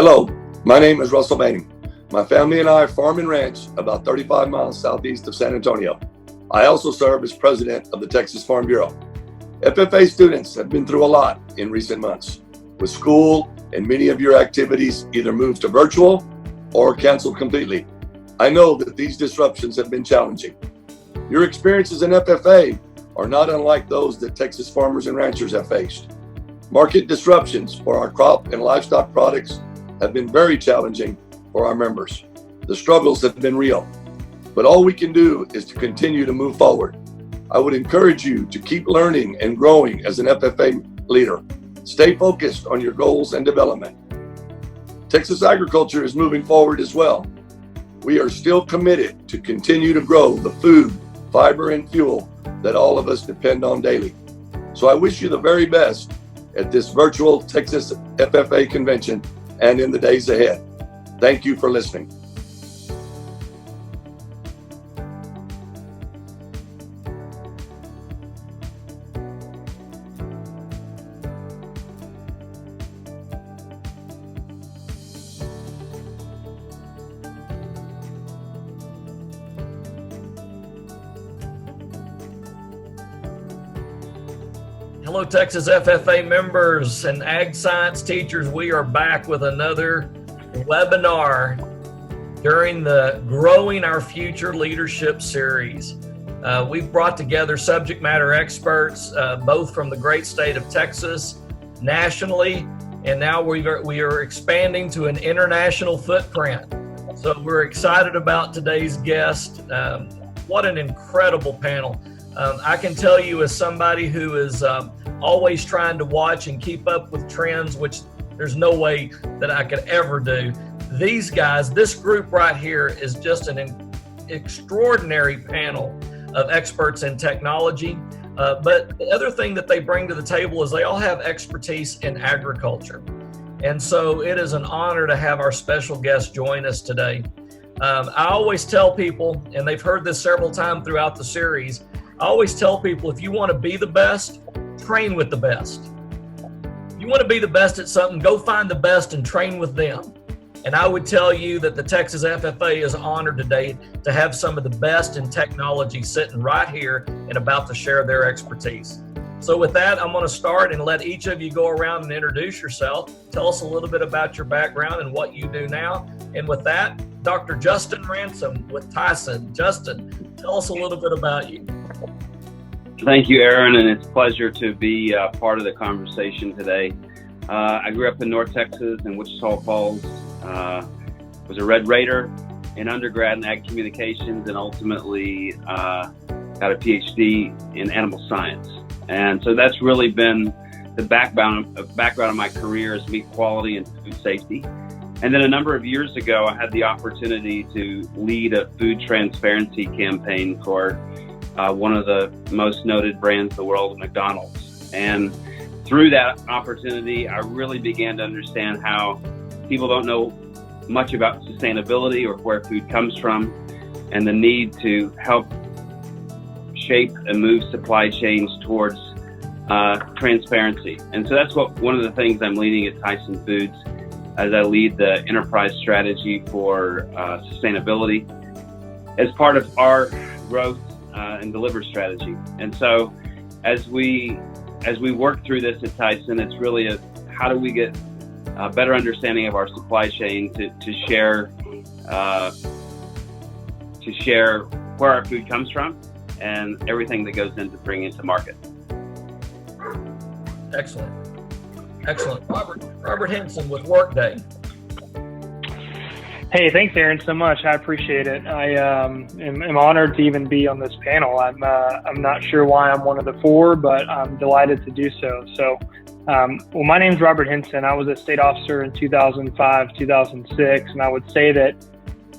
Hello, my name is Russell Manning. My family and I farm and ranch about 35 miles southeast of San Antonio. I also serve as president of the Texas Farm Bureau. FFA students have been through a lot in recent months, with school and many of your activities either moved to virtual or canceled completely. I know that these disruptions have been challenging. Your experiences in FFA are not unlike those that Texas farmers and ranchers have faced. Market disruptions for our crop and livestock products have been very challenging for our members. The struggles have been real, but all we can do is to continue to move forward. I would encourage you to keep learning and growing as an FFA leader. Stay focused on your goals and development. Texas agriculture is moving forward as well. We are still committed to continue to grow the food, fiber, and fuel that all of us depend on daily. So I wish you the very best at this virtual Texas FFA convention and in the days ahead. Thank you for listening. Hello, Texas FFA members and ag science teachers. We are back with another webinar during the Growing Our Future Leadership series. We've brought together subject matter experts, both from the great state of Texas, nationally, and now we are expanding to an international footprint. So we're excited about today's guest. What an incredible panel. I can tell you, as somebody who is always trying to watch and keep up with trends, which there's no way that I could ever do, these guys, this group right here is just an extraordinary panel of experts in technology. But the other thing that they bring to the table is they all have expertise in agriculture. And so it is an honor to have our special guest join us today. I always tell people, and they've heard this several times throughout the series, I always tell people, if you want to be the best, train with the best. If you want to be the best at something, go find the best and train with them. And I would tell you that the Texas FFA is honored today to have some of the best in technology sitting right here and about to share their expertise. So with that, I'm going to start and let each of you go around and introduce yourself. Tell us a little bit about your background and what you do now. And with that, Dr. Justin Ransom with Tyson. Justin, tell us a little bit about you. Thank you, Aaron, and it's a pleasure to be part of the conversation today. I grew up in North Texas in Wichita Falls, was a Red Raider in undergrad in ag communications, and ultimately got a PhD in animal science. And so that's really been the background of my career, is meat quality and food safety. And then a number of years ago, I had the opportunity to lead a food transparency campaign for one of the most noted brands in the world, McDonald's. And through that opportunity, I really began to understand how people don't know much about sustainability or where food comes from, and the need to help shape and move supply chains towards transparency. And so that's one of the things I'm leading at Tyson Foods, as I lead the enterprise strategy for sustainability as part of our growth and deliver strategy. And so as we work through this at Tyson, it's really how do we get a better understanding of our supply chain to share where our food comes from and everything that goes into bringing it to market. Excellent. Robert Henson with Workday. Hey, thanks, Aaron, so much. I appreciate it. I am honored to even be on this panel. I'm not sure why I'm one of the four, but I'm delighted to do so. So, well, my name's Robert Henson. I was a state officer in 2005, 2006, and I would say that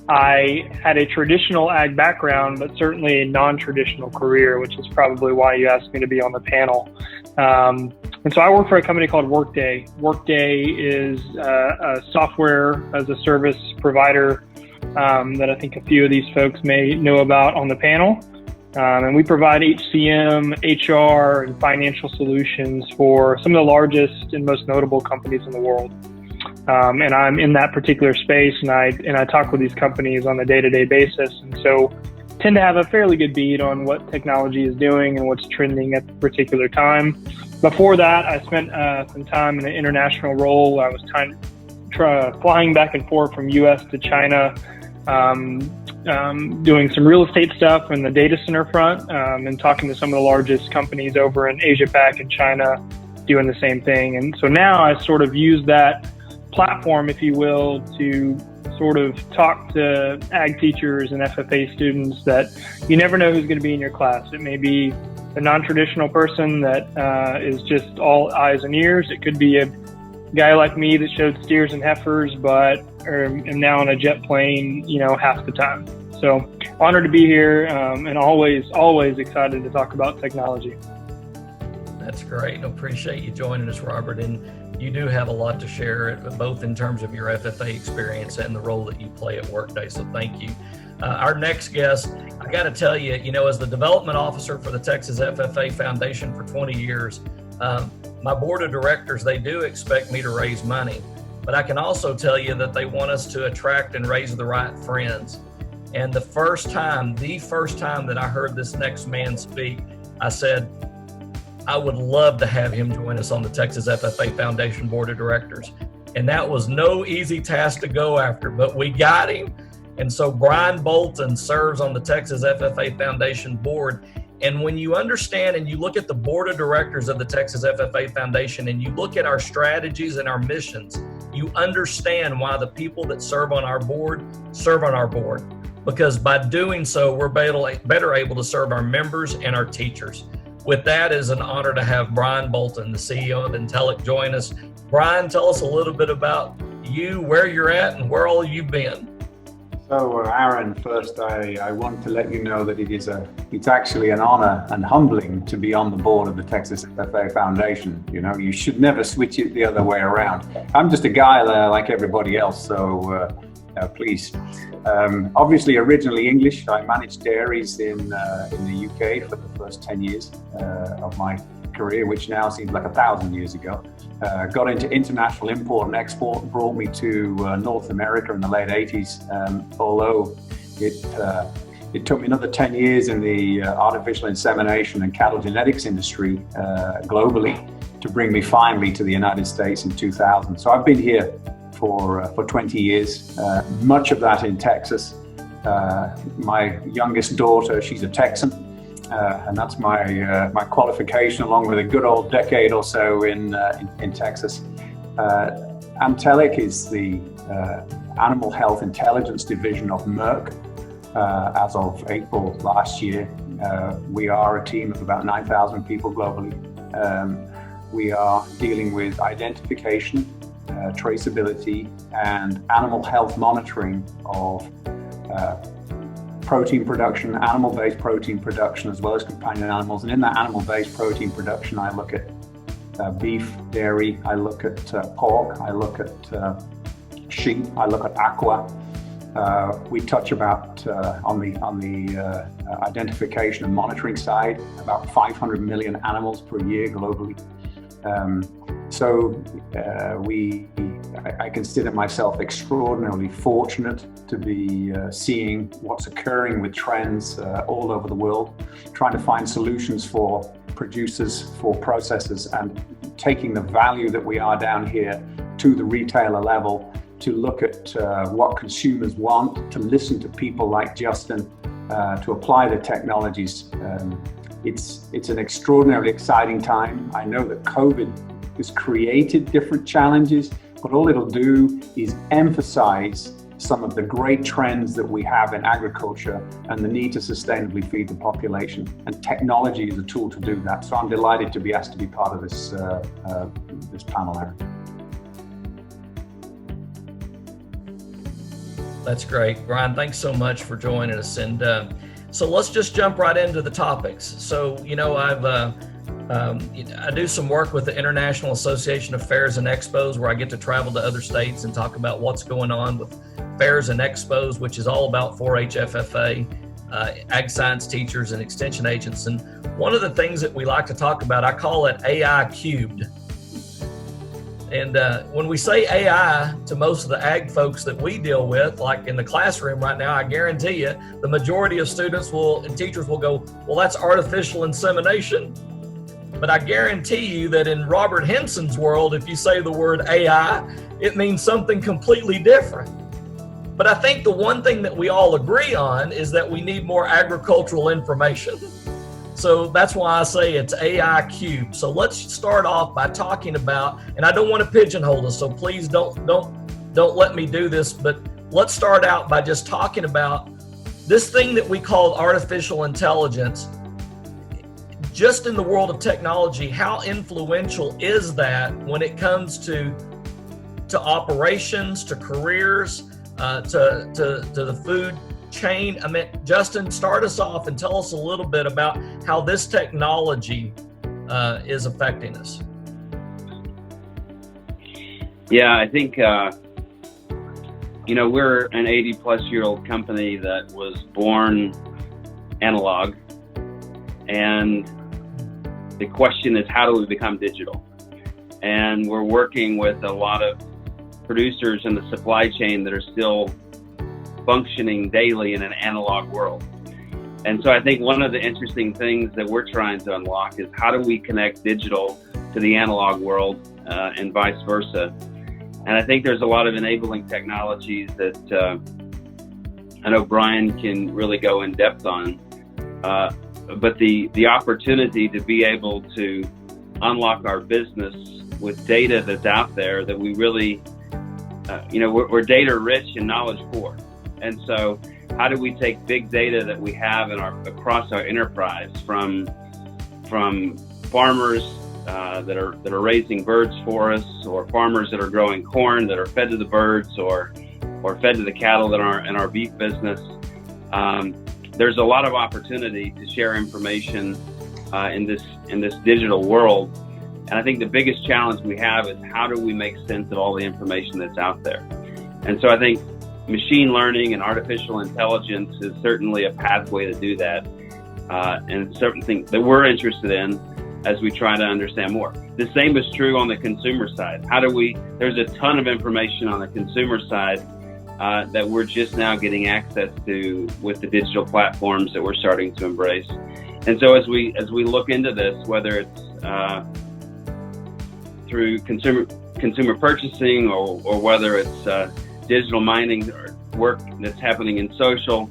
I had a traditional ag background, but certainly a non-traditional career, which is probably why you asked me to be on the panel. And so I work for a company called Workday. Workday is a software as a service provider that I think a few of these folks may know about on the panel. And we provide HCM, HR, and financial solutions for some of the largest and most notable companies in the world. And I'm in that particular space, and I talk with these companies on a day-to-day basis, and so tend to have a fairly good beat on what technology is doing and what's trending at the particular time. Before that, I spent some time in an international role. I was flying back and forth from U.S. to China, doing some real estate stuff in the data center front, and talking to some of the largest companies over in Asia Pac and China doing the same thing. And so now I sort of use that platform, if you will, to sort of talk to ag teachers and FFA students that you never know who's going to be in your class. It may be a non-traditional person that is just all eyes and ears. It could be a guy like me that showed steers and heifers, but am now on a jet plane, half the time. So honored to be here, and always excited to talk about technology. That's great. Appreciate you joining us, Robert. And you do have a lot to share, both in terms of your FFA experience and the role that you play at Workday. So thank you. Our next guest, I got to tell you, as the development officer for the Texas FFA Foundation for 20 years, my board of directors, they do expect me to raise money, but I can also tell you that they want us to attract and raise the right friends. And the first time that I heard this next man speak, I said, I would love to have him join us on the Texas FFA Foundation Board of Directors. And that was no easy task to go after, but we got him. And so Brian Bolton serves on the Texas FFA Foundation Board. And when you understand and you look at the Board of Directors of the Texas FFA Foundation and you look at our strategies and our missions, you understand why the people that serve on our board. Because by doing so, we're better able to serve our members and our teachers. With that, it's an honor to have Brian Bolton, the CEO of Antelliq, join us. Brian, tell us a little bit about you, where you're at, and where all you've been. So, Aaron, first I want to let you know that it's actually an honor and humbling to be on the board of the Texas FFA Foundation. You should never switch it the other way around. I'm just a guy there like everybody else, so please. Obviously, originally English. I managed dairies in the UK for the first 10 years of my career, which now seems like 1,000 years ago. Got into international import and export, brought me to North America in the late 80s, although it took me another 10 years in the artificial insemination and cattle genetics industry globally to bring me finally to the United States in 2000. So I've been here for 20 years, much of that in Texas. My youngest daughter, she's a Texan, and that's my qualification, along with a good old decade or so in Texas. Antelliq is the animal health intelligence division of Merck. As of April last year, we are a team of about 9,000 people globally. We are dealing with identification, traceability, and animal health monitoring of protein production, animal-based protein production, as well as companion animals. And in that animal-based protein production, I look at beef, dairy, I look at pork, I look at sheep, I look at aqua. We touch about on the identification and monitoring side, about 500 million animals per year globally. I consider myself extraordinarily fortunate to be seeing what's occurring with trends all over the world, trying to find solutions for producers, for processors, and taking the value that we are down here to the retailer level, to look at what consumers want, to listen to people like Justin, to apply the technologies. It's an extraordinarily exciting time. I know that COVID has created different challenges, but all it'll do is emphasize some of the great trends that we have in agriculture and the need to sustainably feed the population. And technology is a tool to do that. So I'm delighted to be asked to be part of this panel, Aaron. That's great. Brian, thanks so much for joining us. And so let's just jump right into the topics. So, I do some work with the International Association of Fairs and Expos, where I get to travel to other states and talk about what's going on with fairs and expos, which is all about 4-H FFA, ag science teachers and extension agents. And one of the things that we like to talk about, I call it AI cubed. And when we say AI to most of the ag folks that we deal with, like in the classroom right now, I guarantee you the majority of students and teachers will go, well, that's artificial insemination. But I guarantee you that in Robert Henson's world, if you say the word AI, it means something completely different. But I think the one thing that we all agree on is that we need more agricultural information. So that's why I say it's AI cubed. So let's start off by talking about, and I don't want to pigeonhole us, so please don't let me do this, but let's start out by just talking about this thing that we call artificial intelligence. Just in the world of technology, how influential is that when it comes to operations, to careers, to the food chain? I mean, Justin, start us off and tell us a little bit about how this technology is affecting us. Yeah, I think, we're an 80-plus-year-old company that was born analog. And the question is, how do we become digital? And we're working with a lot of producers in the supply chain that are still functioning daily in an analog world. And so I think one of the interesting things that we're trying to unlock is how do we connect digital to the analog world and vice versa. And I think there's a lot of enabling technologies that I know Brian can really go in depth on. But the opportunity to be able to unlock our business with data that's out there that we really, we're data rich and knowledge poor. And so how do we take big data that we have across our enterprise from farmers that are raising birds for us, or farmers that are growing corn that are fed to the birds or fed to the cattle that are in our beef business. There's a lot of opportunity to share information in this digital world. And I think the biggest challenge we have is how do we make sense of all the information that's out there? And so I think machine learning and artificial intelligence is certainly a pathway to do that, and certain things that we're interested in as we try to understand more. The same is true on the consumer side. There's a ton of information on the consumer side that we're just now getting access to with the digital platforms that we're starting to embrace. And so as we look into this, whether it's through consumer purchasing or whether it's digital mining or work that's happening in social,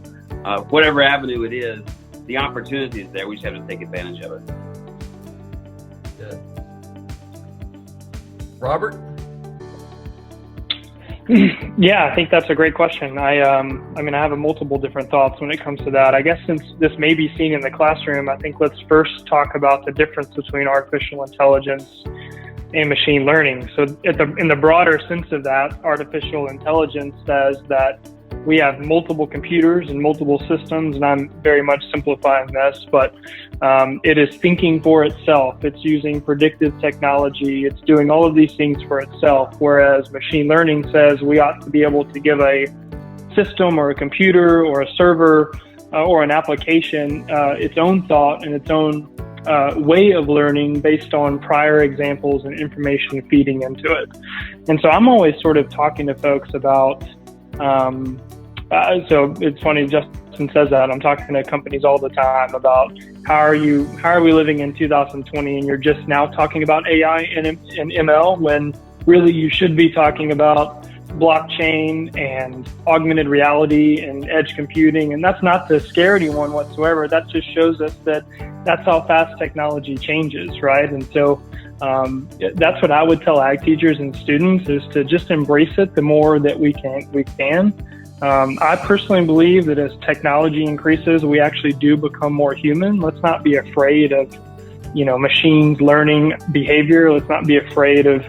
whatever avenue it is, the opportunity is there. We just have to take advantage of it. Good. Robert? Yeah, I think that's a great question. I have multiple different thoughts when it comes to that. I guess since this may be seen in the classroom, I think let's first talk about the difference between artificial intelligence and machine learning. So in the broader sense of that, artificial intelligence says that we have multiple computers and multiple systems, and I'm very much simplifying this, but it is thinking for itself. It's using predictive technology. It's doing all of these things for itself, whereas machine learning says we ought to be able to give a system or a computer or a server or an application its own thought and its own way of learning based on prior examples and information feeding into it. And so I'm always sort of talking to folks about, so it's funny, Justin says that, I'm talking to companies all the time about how are we living in 2020 and you're just now talking about AI and ML when really you should be talking about blockchain and augmented reality and edge computing. And that's not to scare anyone whatsoever. That just shows us that that's how fast technology changes, right? And so that's what I would tell ag teachers and students is to just embrace it the more that we can. I personally believe that as technology increases, we actually do become more human. Let's not be afraid of, machines learning behavior. Let's not be afraid of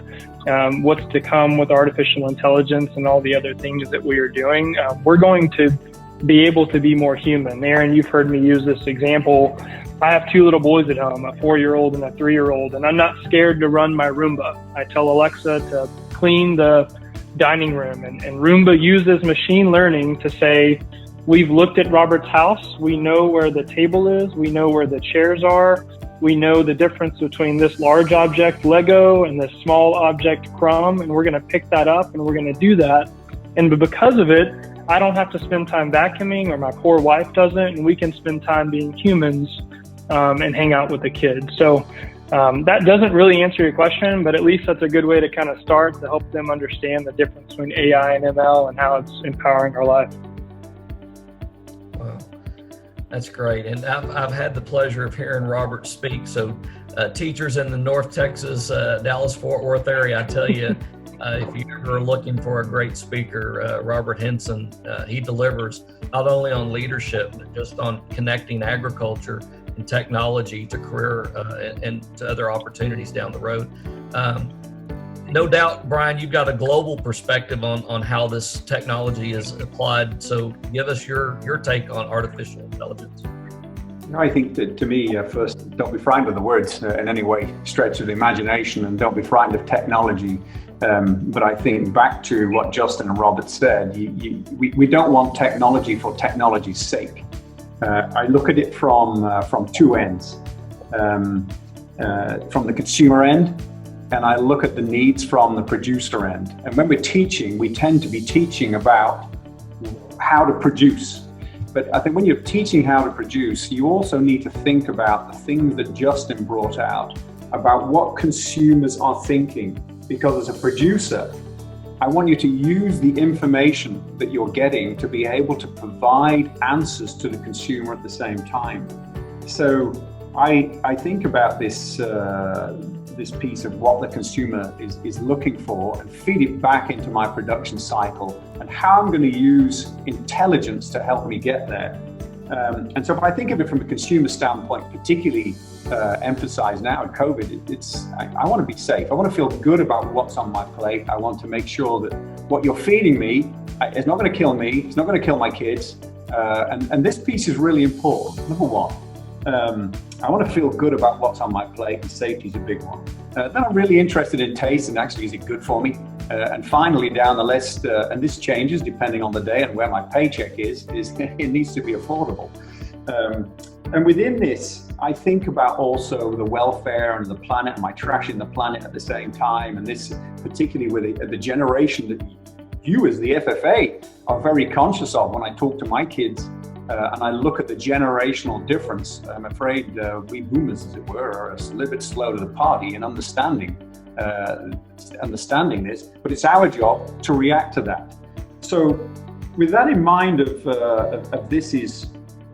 what's to come with artificial intelligence and all the other things that we are doing. We're going to be able to be more human. Aaron, you've heard me use this example. I have two little boys at home, a 4-year-old and a 3-year-old, and I'm not scared to run my Roomba. I tell Alexa to clean the dining room, and Roomba uses machine learning to say, we've looked at Robert's house, we know where the table is, we know where the chairs are, we know the difference between this large object, Lego, and this small object, crumb, and we're going to pick that up and we're going to do that. And because of it, I don't have to spend time vacuuming, or my poor wife doesn't, and we can spend time being humans and hang out with the kids. So that doesn't really answer your question, but at least that's a good way to kind of start to help them understand the difference between AI and ML and how it's empowering our life. Wow, that's great. And I've had the pleasure of hearing Robert speak. So teachers in the North Texas, Dallas-Fort Worth area, I tell you, if you ever are looking for a great speaker, Robert Henson, he delivers not only on leadership, but just on connecting agriculture and technology to career and to other opportunities down the road. No doubt, Brian, you've got a global perspective on how this technology is applied. So give us your take on artificial intelligence. I think that, to me, first, don't be frightened of the words in any way, stretch of the imagination, and don't be frightened of technology. But I think back to what Justin and Robert said, we don't want technology for technology's sake. I look at it from two ends, from the consumer end, and I look at the needs from the producer end. And when we're teaching, we tend to be teaching about how to produce. But I think when you're teaching how to produce, you also need to think about the things that Justin brought out, about what consumers are thinking. Because as a producer, I want you to use the information that you're getting to be able to provide answers to the consumer at the same time. So I think about this piece of what the consumer is looking for and feed it back into my production cycle and how I'm going to use intelligence to help me get there. And so if I think of it from a consumer standpoint, particularly emphasized now in COVID, I want to be safe. I want to feel good about what's on my plate. I want to make sure that what you're feeding me is not going to kill me. It's not going to kill my kids. And this piece is really important. Number one, I want to feel good about what's on my plate, and safety is a big one. Then I'm really interested in taste and actually, is it good for me? And finally, down the list, and this changes depending on the day and where my paycheck is it needs to be affordable. And within this, I think about also the welfare and the planet, and my trash in the planet at the same time. And this, particularly with the generation that you as the FFA are very conscious of. When I talk to my kids and I look at the generational difference, I'm afraid we boomers, as it were, are a little bit slow to the party in understanding this, but it's our job to react to that. So with that in mind of this is,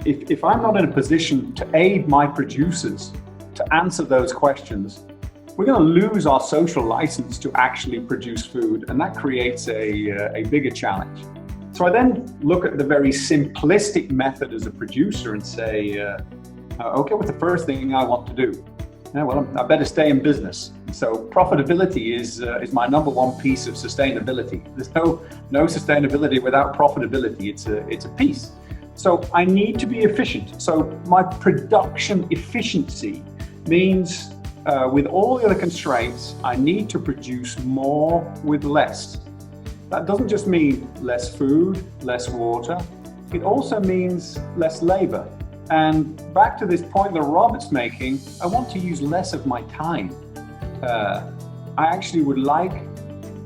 if I'm not in a position to aid my producers to answer those questions, we're going to lose our social license to actually produce food, and that creates a bigger challenge. So I then look at the very simplistic method as a producer and say, okay, what's the first thing I want to do? Well, I better stay in business. So profitability is my number one piece of sustainability. There's no sustainability without profitability. It's a piece. So I need to be efficient. So my production efficiency means with all the other constraints, I need to produce more with less. That doesn't just mean less food, less water. It also means less labor. And back to this point that Robert's making, I want to use less of my time. I actually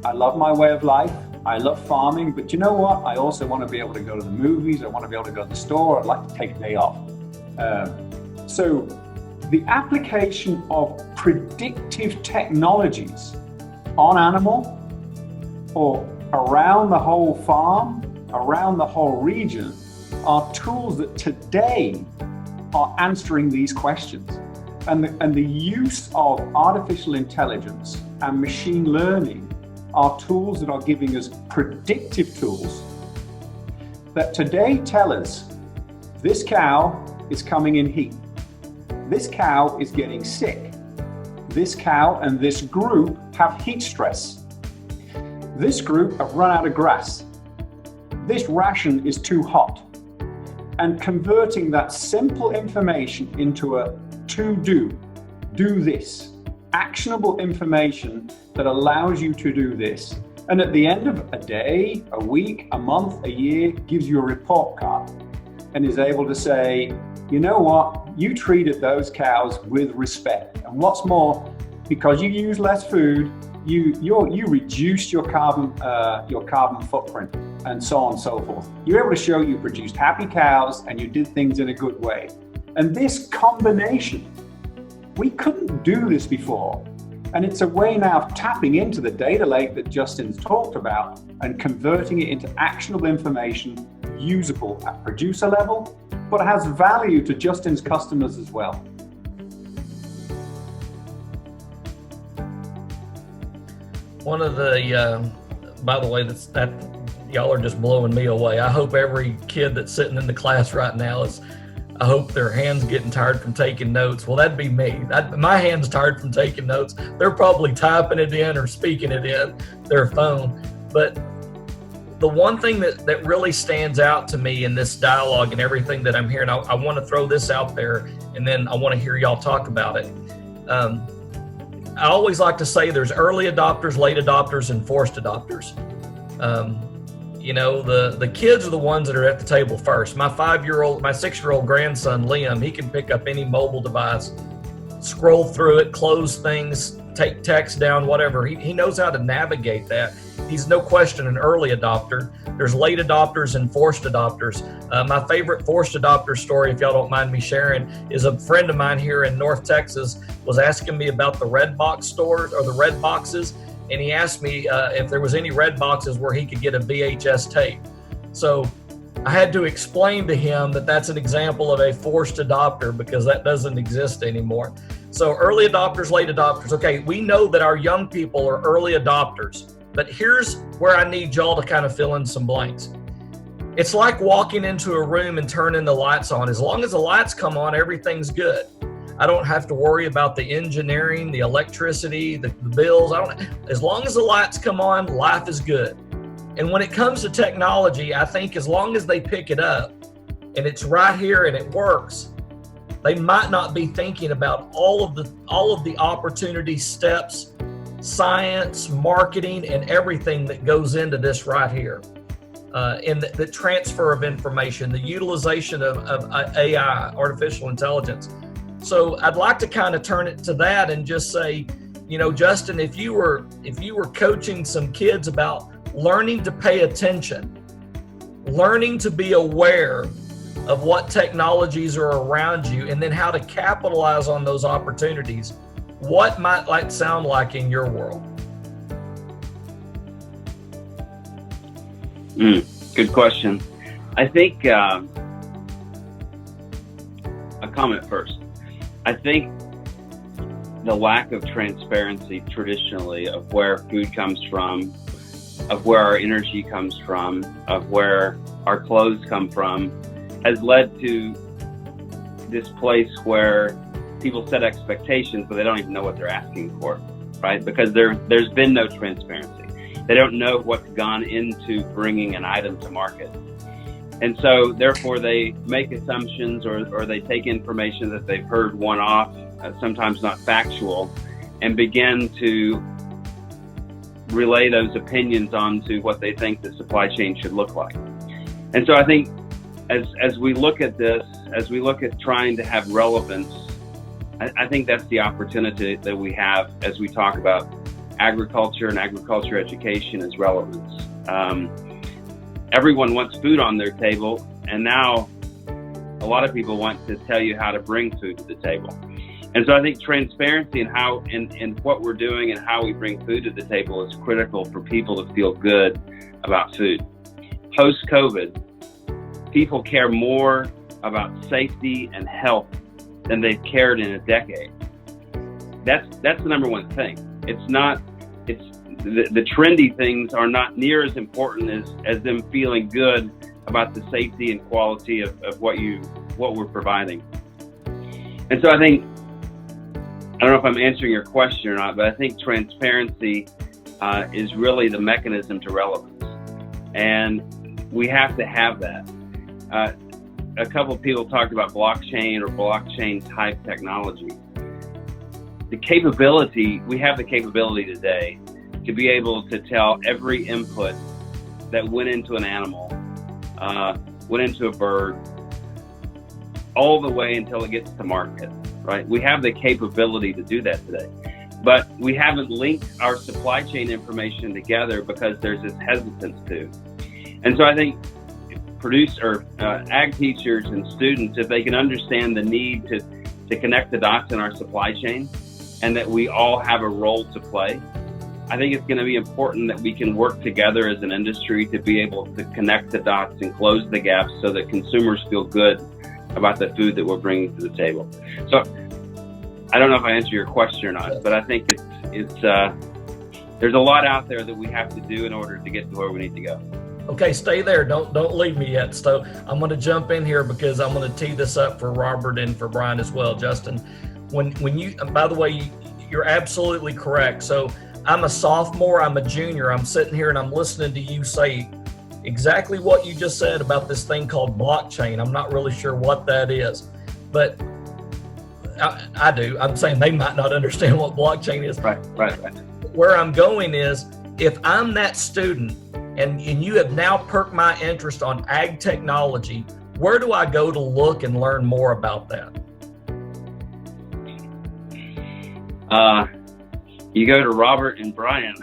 I love my way of life. I love farming, but you know what? I also want to be able to go to the movies. I want to be able to go to the store. I'd like to take a day off. So the application of predictive technologies on animal or around the whole farm, around the whole region, are tools that today are answering these questions. And the use of artificial intelligence and machine learning are tools that are giving us predictive tools that today tell us this cow is coming in heat. This cow is getting sick. This cow and this group have heat stress. This group have run out of grass. This ration is too hot. And converting that simple information into a to-do, do this, actionable information that allows you to do this. And at the end of a day, a week, a month, a year, gives you a report card and is able to say, you know what, you treated those cows with respect. And what's more, because you use less food, you reduced your carbon footprint, and so on and so forth. You're able to show you produced happy cows and you did things in a good way. And this combination, we couldn't do this before. And it's a way now of tapping into the data lake that Justin's talked about and converting it into actionable information, usable at producer level, but has value to Justin's customers as well. One of the, by the way, that y'all are just blowing me away. I hope every kid that's sitting in the class right now I hope their hands getting tired from taking notes. Well, that'd be me. My hand's tired from taking notes. They're probably typing it in or speaking it in their phone. But the one thing that really stands out to me in this dialogue and everything that I'm hearing, I want to throw this out there, and then I want to hear y'all talk about it. I always like to say there's early adopters, late adopters, and forced adopters. The kids are the ones that are at the table first. My 6-year-old grandson, Liam, he can pick up any mobile device, scroll through it, close things, take text down, whatever. He knows how to navigate that. He's no question an early adopter. There's late adopters and forced adopters. My favorite forced adopter story, if y'all don't mind me sharing, is a friend of mine here in North Texas was asking me about the red box stores or the red boxes. And he asked me if there was any red boxes where he could get a VHS tape. So I had to explain to him that that's an example of a forced adopter because that doesn't exist anymore. So early adopters, late adopters. Okay, we know that our young people are early adopters, but here's where I need y'all to kind of fill in some blanks. It's like walking into a room and turning the lights on. As long as the lights come on, everything's good. I don't have to worry about the engineering, the electricity, the bills. As long as the lights come on, life is good. And when it comes to technology, I think as long as they pick it up and it's right here and it works, they might not be thinking about all of the opportunity steps, science, marketing, and everything that goes into this right here. In the transfer of information, the utilization of AI, artificial intelligence. So I'd like to kind of turn it to that and just say, Justin, if you were coaching some kids about learning to pay attention, learning to be aware of what technologies are around you, and then how to capitalize on those opportunities, what might that sound like in your world? Good question. I think a comment first. I think the lack of transparency traditionally of where food comes from, of where our energy comes from, of where our clothes come from, has led to this place where people set expectations, but they don't even know what they're asking for, right? Because there's been no transparency. They don't know what's gone into bringing an item to market. And so therefore they make assumptions or they take information that they've heard one-off, sometimes not factual, and begin to relay those opinions onto what they think the supply chain should look like. And so I think as we look at this, as we look at trying to have relevance, I think that's the opportunity that we have as we talk about agriculture and agriculture education as relevance. Everyone wants food on their table, and now a lot of people want to tell you how to bring food to the table. And so I think transparency in how in what we're doing and how we bring food to the table is critical for people to feel good about food. Post-COVID, people care more about safety and health than they've cared in a decade. That's the number one thing. The trendy things are not near as important as them feeling good about the safety and quality of what we're providing. And so I think, I don't know if I'm answering your question or not, but I think transparency is really the mechanism to relevance. And we have to have that. A couple of people talked about blockchain or blockchain type technology. We have the capability today to be able to tell every input that went into an animal, went into a bird, all the way until it gets to market, right? We have the capability to do that today, but we haven't linked our supply chain information together because there's this hesitance to. And so I think ag teachers and students, if they can understand the need to connect the dots in our supply chain and that we all have a role to play, I think it's going to be important that we can work together as an industry to be able to connect the dots and close the gaps so that consumers feel good about the food that we're bringing to the table. So I don't know if I answered your question or not, but I think it's there's a lot out there that we have to do in order to get to where we need to go. Okay, stay there. Don't leave me yet. So I'm going to jump in here because I'm going to tee this up for Robert and for Brian as well. Justin, when you, by the way, you're absolutely correct. So I'm a sophomore, I'm a junior. I'm sitting here and I'm listening to you say exactly what you just said about this thing called blockchain. I'm not really sure what that is, but I do. I'm saying they might not understand what blockchain is. Right. Where I'm going is, if I'm that student and you have now perked my interest on ag technology, where do I go to look and learn more about that? You go to Robert and Brian.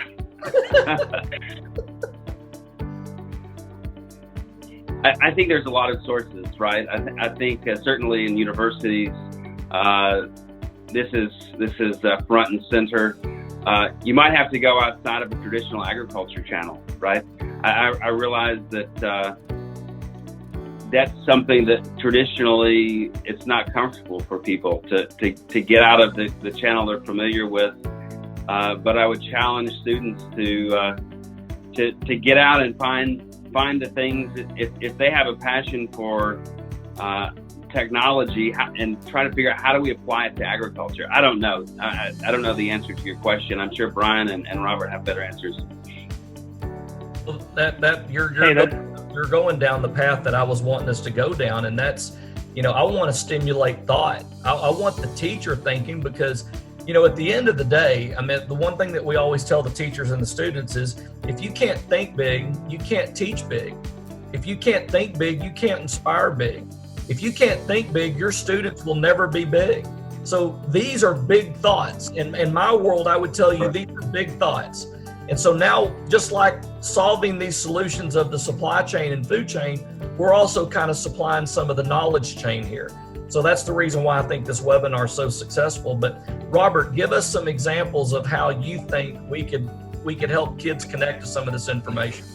I think there's a lot of sources, right? I think certainly in universities, this is front and center. You might have to go outside of a traditional agriculture channel, right? I realize that that's something that traditionally it's not comfortable for people to get out of the channel they're familiar with. But I would challenge students to get out and find the things if they have a passion for technology and try to figure out how do we apply it to agriculture. I don't know. I don't know the answer to your question. I'm sure Brian and Robert have better answers. Well, you're going down the path that I was wanting us to go down, and that's, I want to stimulate thought. I want the teacher thinking, because at the end of the day, I mean, the one thing that we always tell the teachers and the students is, if you can't think big, you can't teach big. If you can't think big, you can't inspire big. If you can't think big, your students will never be big. So these are big thoughts. In my world, I would tell you these are big thoughts. And so now, just like solving these solutions of the supply chain and food chain, we're also kind of supplying some of the knowledge chain here. So that's the reason why I think this webinar is so successful. But Robert, give us some examples of how you think we could help kids connect to some of this information.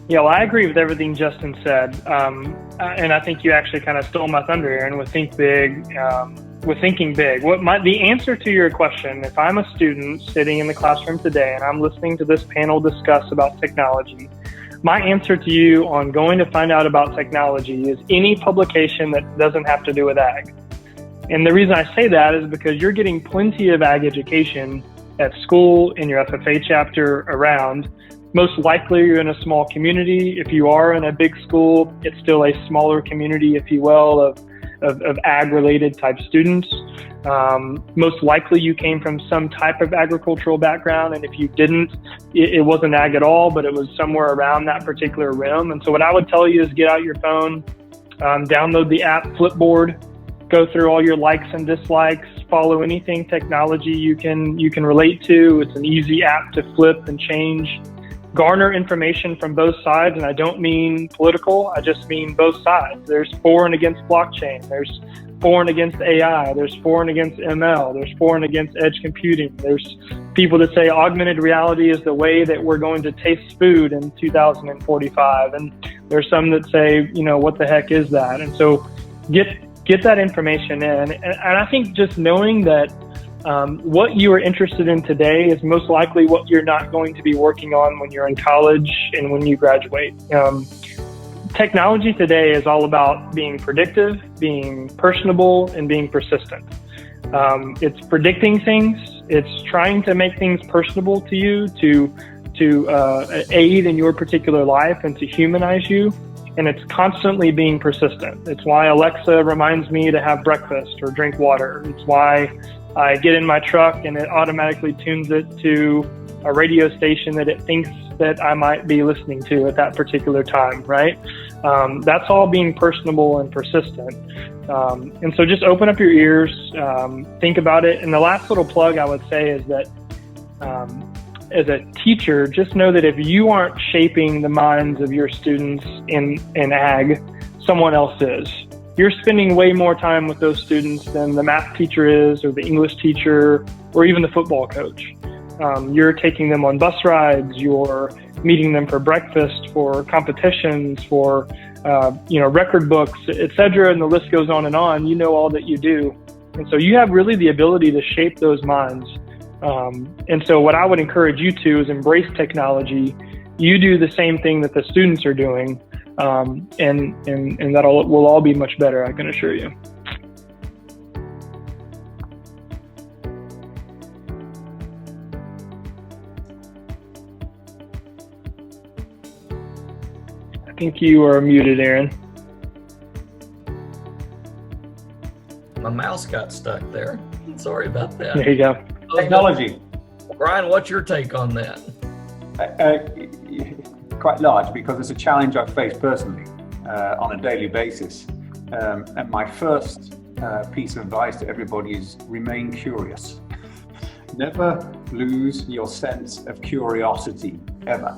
Yeah, well, I agree with everything Justin said. And I think you actually kind of stole my thunder, Aaron, with think big, with thinking big. The answer to your question, if I'm a student sitting in the classroom today and I'm listening to this panel discuss about technology, my answer to you on going to find out about technology is any publication that doesn't have to do with ag. And the reason I say that is because you're getting plenty of ag education at school, in your FFA chapter, around. Most likely you're in a small community. If you are in a big school, it's still a smaller community, if you will, of ag-related type students. Most likely you came from some type of agricultural background, and if you didn't, it wasn't ag at all, but it was somewhere around that particular realm. And so what I would tell you is get out your phone, download the app Flipboard, go through all your likes and dislikes, follow anything technology you can relate to. It's an easy app to flip and change. Garner information from both sides, and I don't mean political, I just mean both sides. There's for and against blockchain, there's for and against AI, there's for and against ML, there's for and against edge computing. There's people that say augmented reality is the way that we're going to taste food in 2045, and there's some that say, what the heck is that? And so get that information in, and I think just knowing that what you are interested in today is most likely what you're not going to be working on when you're in college and when you graduate. Technology today is all about being predictive, being personable, and being persistent. It's predicting things. It's trying to make things personable to you, to aid in your particular life and to humanize you. And it's constantly being persistent. It's why Alexa reminds me to have breakfast or drink water. It's why I get in my truck and it automatically tunes it to a radio station that it thinks that I might be listening to at that particular time, right? That's all being personable and persistent. And so just open up your ears, think about it. And the last little plug I would say is that as a teacher, just know that if you aren't shaping the minds of your students in ag, someone else is. You're spending way more time with those students than the math teacher is, or the English teacher, or even the football coach. You're taking them on bus rides, you're meeting them for breakfast, for competitions, for record books, etc., and the list goes on and on. You know all that you do. And so you have really the ability to shape those minds. And so what I would encourage you to is embrace technology. You do the same thing that the students are doing, and that will all be much better, I can assure you. I think you are muted, Aaron. My mouse got stuck there. Sorry about that. There you go. Technology. Brian, what's your take on that? Quite large, because it's a challenge I face personally on a daily basis. And my first piece of advice to everybody is remain curious. Never lose your sense of curiosity, ever.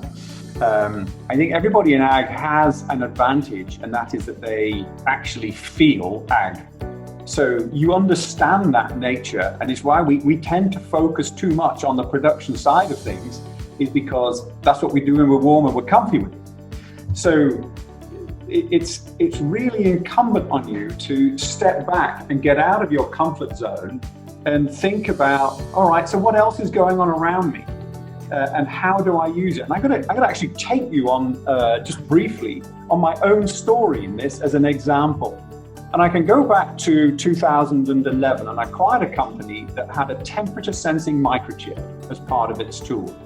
I think everybody in ag has an advantage, and that is that they actually feel ag. So you understand that nature, and it's why we tend to focus too much on the production side of things, is because that's what we do when we're warm and we're comfy with it. So it's really incumbent on you to step back and get out of your comfort zone and think about, all right, so what else is going on around me? And how do I use it? And I'm gonna actually take you on, just briefly, on my own story in this as an example. And I can go back to 2011, and I acquired a company that had a temperature sensing microchip as part of its tool.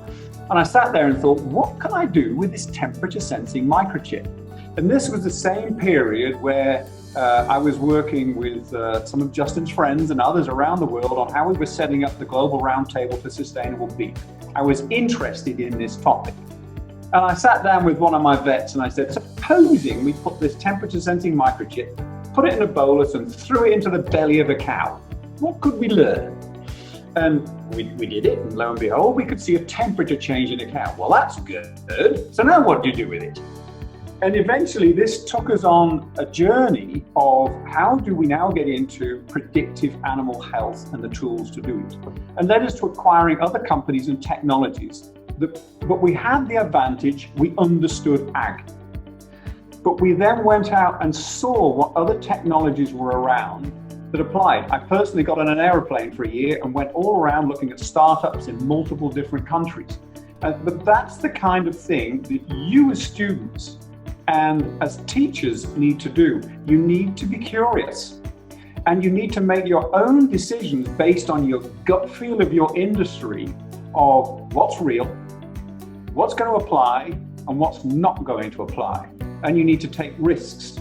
And I sat there and thought, what can I do with this temperature sensing microchip? And this was the same period where I was working with some of Justin's friends and others around the world on how we were setting up the Global Roundtable for Sustainable Beef. I was interested in this topic. And I sat down with one of my vets and I said, supposing we put this temperature sensing microchip, put it in a bolus and threw it into the belly of a cow, what could we learn? And we did it, and lo and behold, we could see a temperature change in a cow. Well, that's good. So now what do you do with it? And eventually this took us on a journey of how do we now get into predictive animal health and the tools to do it, and led us to acquiring other companies and technologies. But we had the advantage, we understood ag. But we then went out and saw what other technologies were around that applied. I personally got on an aeroplane for a year and went all around looking at startups in multiple different countries. But that's the kind of thing that you as students and as teachers need to do. You need to be curious, and you need to make your own decisions based on your gut feel of your industry of what's real, what's going to apply, and what's not going to apply. And you need to take risks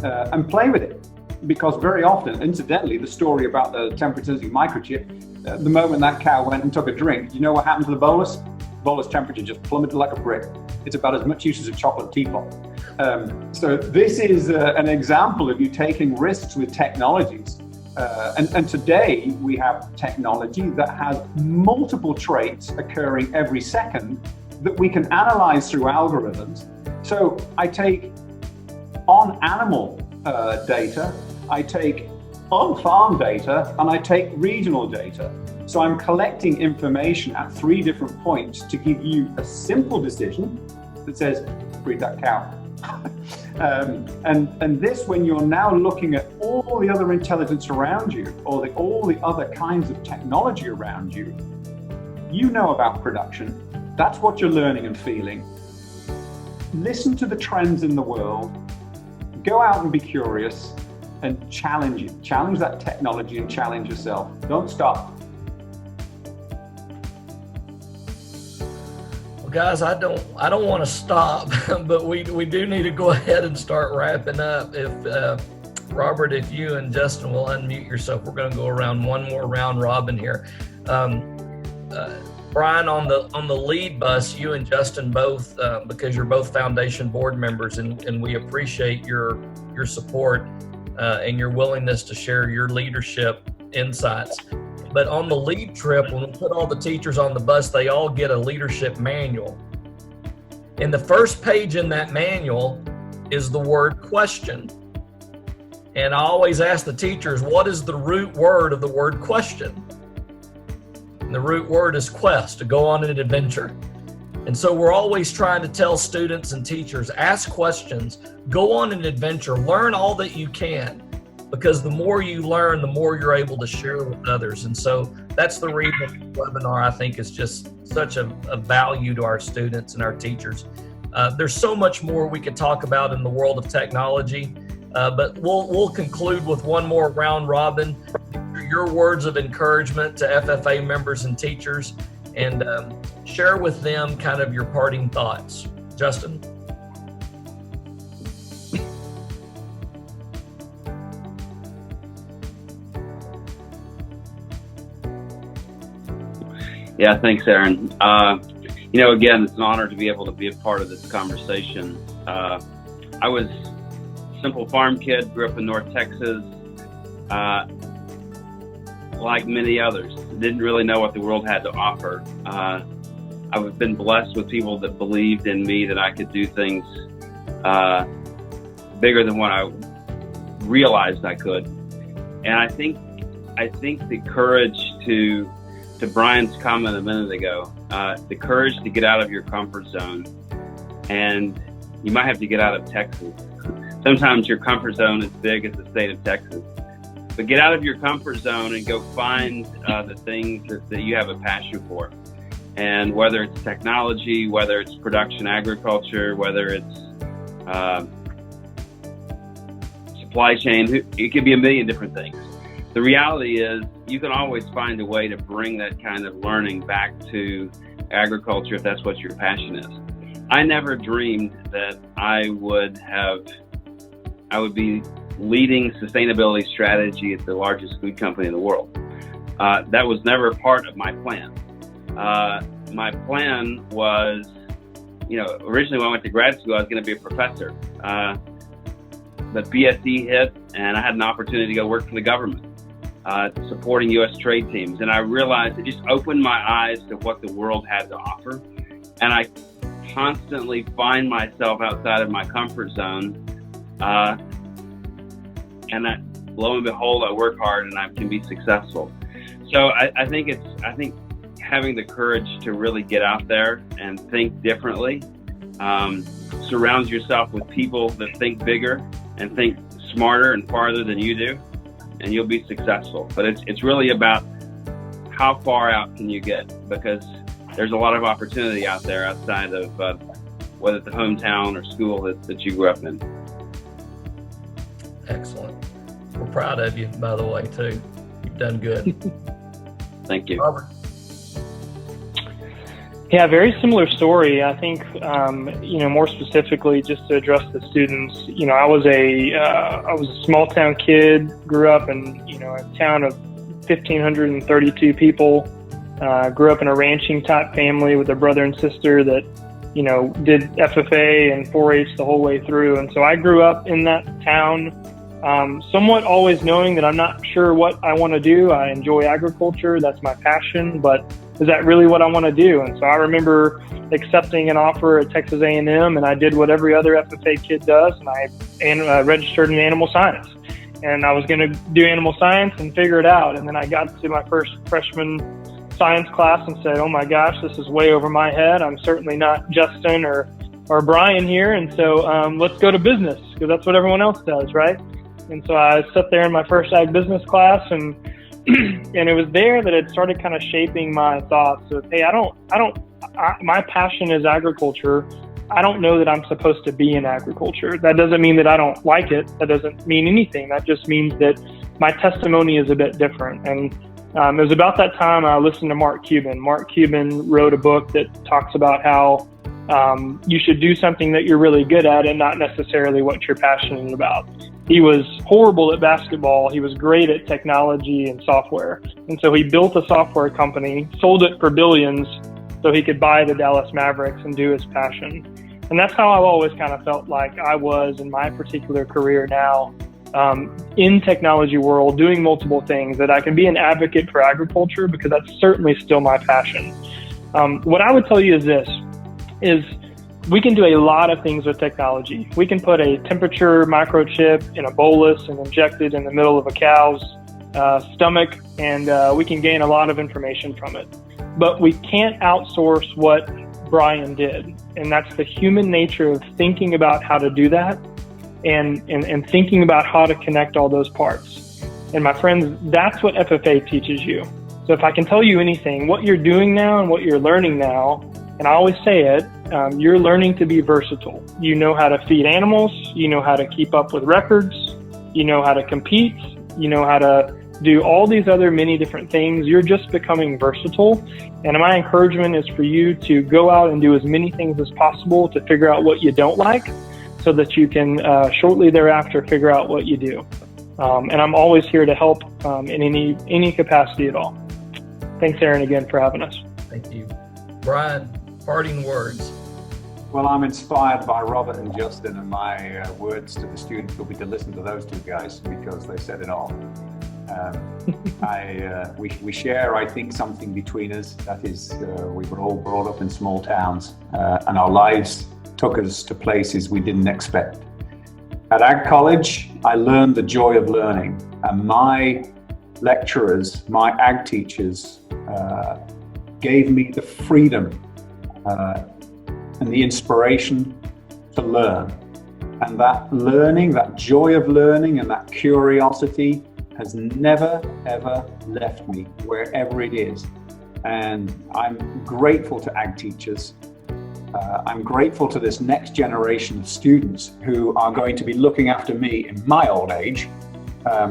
and play with it. Because very often, incidentally, the story about the temperature sensing microchip, the moment that cow went and took a drink, you know what happened to the bolus? Bolus temperature just plummeted like a brick. It's about as much use as a chocolate teapot. So this is an example of you taking risks with technologies. And today we have technology that has multiple traits occurring every second that we can analyze through algorithms. So I take on animal data, I take on-farm data, and I take regional data. So I'm collecting information at 3 different points to give you a simple decision that says, breed that cow. And this, when you're now looking at all the other intelligence around you, or all the other kinds of technology around you, you know about production. That's what you're learning and feeling. Listen to the trends in the world, go out and be curious, and challenge it. Challenge that technology and challenge yourself. Don't stop. Well, guys, I don't want to stop, but we do need to go ahead and start wrapping up. If Robert, if you and Justin will unmute yourself, we're going to go around one more round robin here. Brian, on the lead bus, you and Justin both, because you're both foundation board members, and we appreciate your support and your willingness to share your leadership insights. But on the lead trip, when we put all the teachers on the bus, they all get a leadership manual. And the first page in that manual is the word question. And I always ask the teachers, what is the root word of the word question? And the root word is quest, to go on an adventure. And so we're always trying to tell students and teachers, ask questions, go on an adventure, learn all that you can, because the more you learn, the more you're able to share with others. And so that's the reason the webinar, I think, is just such a value to our students and our teachers. There's so much more we could talk about in the world of technology, but we'll conclude with one more round robin. Your words of encouragement to FFA members and teachers, and share with them kind of your parting thoughts. Justin? Yeah, thanks, Aaron. Again, it's an honor to be able to be a part of this conversation. I was a simple farm kid, grew up in North Texas. Like many others, didn't really know what the world had to offer. I've been blessed with people that believed in me that I could do things bigger than what I realized I could. And I think the courage to Brian's comment a minute ago, the courage to get out of your comfort zone, and you might have to get out of Texas. Sometimes your comfort zone is big as the state of Texas. But get out of your comfort zone and go find the things that you have a passion for. And whether it's technology, whether it's production agriculture, whether it's supply chain, it could be a million different things. The reality is you can always find a way to bring that kind of learning back to agriculture if that's what your passion is. I never dreamed that I would be leading sustainability strategy at the largest food company in the world. That was never a part of my plan. My plan was, originally when I went to grad school, I was going to be a professor. But BSE hit, and I had an opportunity to go work for the government, supporting U.S. trade teams. And I realized it just opened my eyes to what the world had to offer. And I constantly find myself outside of my comfort zone. And that, lo and behold, I work hard and I can be successful. So I think having the courage to really get out there and think differently, surround yourself with people that think bigger and think smarter and farther than you do, and you'll be successful. But it's really about how far out can you get, because there's a lot of opportunity out there outside of whether it's the hometown or school that you grew up in. Excellent. We're proud of you, by the way, too. You've done good. Thank you. Robert? Yeah, very similar story. I think, more specifically, just to address the students, I was a small town kid, grew up in, a town of 1,532 people, grew up in a ranching type family with a brother and sister that, did FFA and 4-H the whole way through. And so I grew up in that town, somewhat always knowing that I'm not sure what I want to do. I enjoy agriculture. That's my passion, but is that really what I want to do? And so I remember accepting an offer at Texas A&M, and I did what every other FFA kid does, and I registered in animal science. And I was going to do animal science and figure it out. And then I got to my first freshman science class and said, oh my gosh, this is way over my head. I'm certainly not Justin or Brian here. And so let's go to business, because that's what everyone else does, right? And so I sat there in my first ag business class, and it was there that it started kind of shaping my thoughts of, hey, my passion is agriculture. I don't know that I'm supposed to be in agriculture. That doesn't mean that I don't like it. That doesn't mean anything. That just means that my testimony is a bit different. And it was about that time I listened to Mark Cuban. Mark Cuban wrote a book that talks about how you should do something that you're really good at and not necessarily what you're passionate about. He was horrible at basketball. He was great at technology and software. And so he built a software company, sold it for billions so he could buy the Dallas Mavericks and do his passion. And that's how I've always kind of felt like I was in my particular career now, in technology world, doing multiple things, that I can be an advocate for agriculture because that's certainly still my passion. What I would tell you is this, is we can do a lot of things with technology. We can put a temperature microchip in a bolus and inject it in the middle of a cow's stomach, and we can gain a lot of information from it. But we can't outsource what Brian did, and that's the human nature of thinking about how to do that and thinking about how to connect all those parts. And my friends, that's what FFA teaches you. So if I can tell you anything, what you're doing now and what you're learning now, and I always say it, you're learning to be versatile. You know how to feed animals, you know how to keep up with records, you know how to compete, you know how to do all these other many different things. You're just becoming versatile. And my encouragement is for you to go out and do as many things as possible to figure out what you don't like so that you can shortly thereafter figure out what you do. And I'm always here to help in any capacity at all. Thanks, Aaron, again for having us. Thank you. Brian, parting words. Well, I'm inspired by Robert and Justin, and my words to the students will be to listen to those two guys because they said it all. We share, I think, something between us. That is, we were all brought up in small towns, and our lives took us to places we didn't expect. At Ag College, I learned the joy of learning, and my lecturers, my ag teachers, gave me the freedom and the inspiration to learn. And that learning, that joy of learning and that curiosity has never, ever left me, wherever it is. And I'm grateful to ag teachers. I'm grateful to this next generation of students who are going to be looking after me in my old age.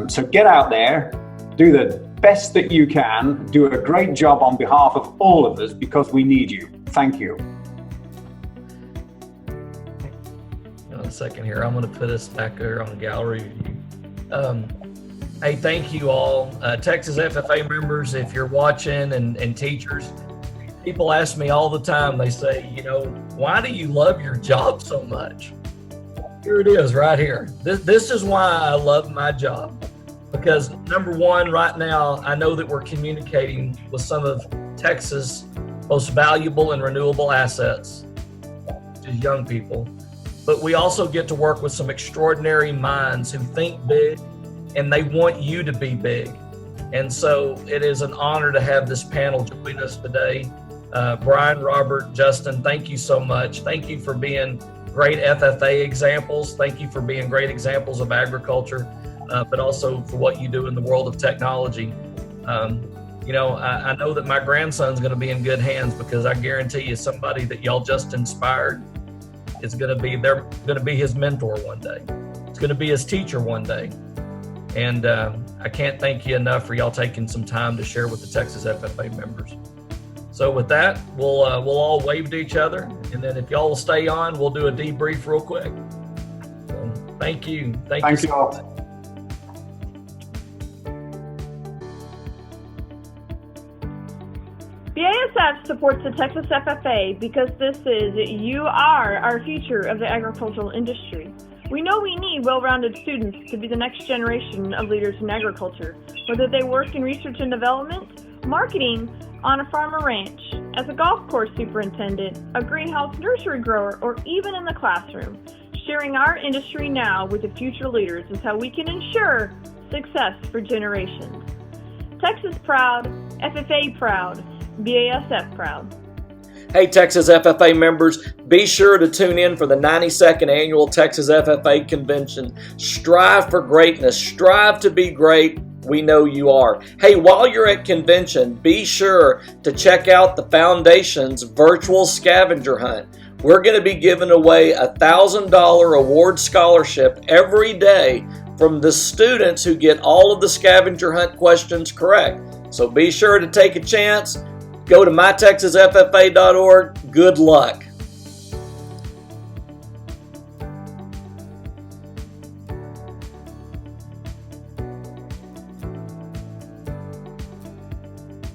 So get out there, do the best that you can, do a great job on behalf of all of us because we need you. Thank you. In a second here, I'm going to put us back there on gallery view. Hey, thank you all. Texas FFA members, if you're watching, and teachers, people ask me all the time, they say, you know, why do you love your job so much? Here it is right here. This is why I love my job. Because number one, right now, I know that we're communicating with some of Texas' most valuable and renewable assets, which is young people. But we also get to work with some extraordinary minds who think big, and they want you to be big. And so it is an honor to have this panel join us today. Brian, Robert, Justin, thank you so much. Thank you for being great FFA examples. Thank you for being great examples of agriculture, but also for what you do in the world of technology. You know, I know that my grandson's going to be in good hands because I guarantee you somebody that y'all just inspired is going to be, they're going to be his mentor one day. It's going to be his teacher one day. And I can't thank you enough for y'all taking some time to share with the Texas FFA members. So with that, we'll all wave to each other, and then if y'all will stay on, we'll do a debrief real quick. So, thank you. Thank you all. BASF supports the Texas FFA because this is You Are Our Future of the Agricultural Industry. We know we need well-rounded students to be the next generation of leaders in agriculture, whether they work in research and development, marketing, on a farm or ranch, as a golf course superintendent, a greenhouse nursery grower, or even in the classroom. Sharing our industry now with the future leaders is how we can ensure success for generations. Texas proud, FFA proud, BASF proud. Hey, Texas FFA members, be sure to tune in for the 92nd Annual Texas FFA Convention. Strive for greatness. Strive to be great. We know you are. Hey, while you're at convention, be sure to check out the Foundation's virtual scavenger hunt. We're going to be giving away a $1,000 award scholarship every day from the students who get all of the scavenger hunt questions correct. So be sure to take a chance. Go to mytexasffa.org. Good luck.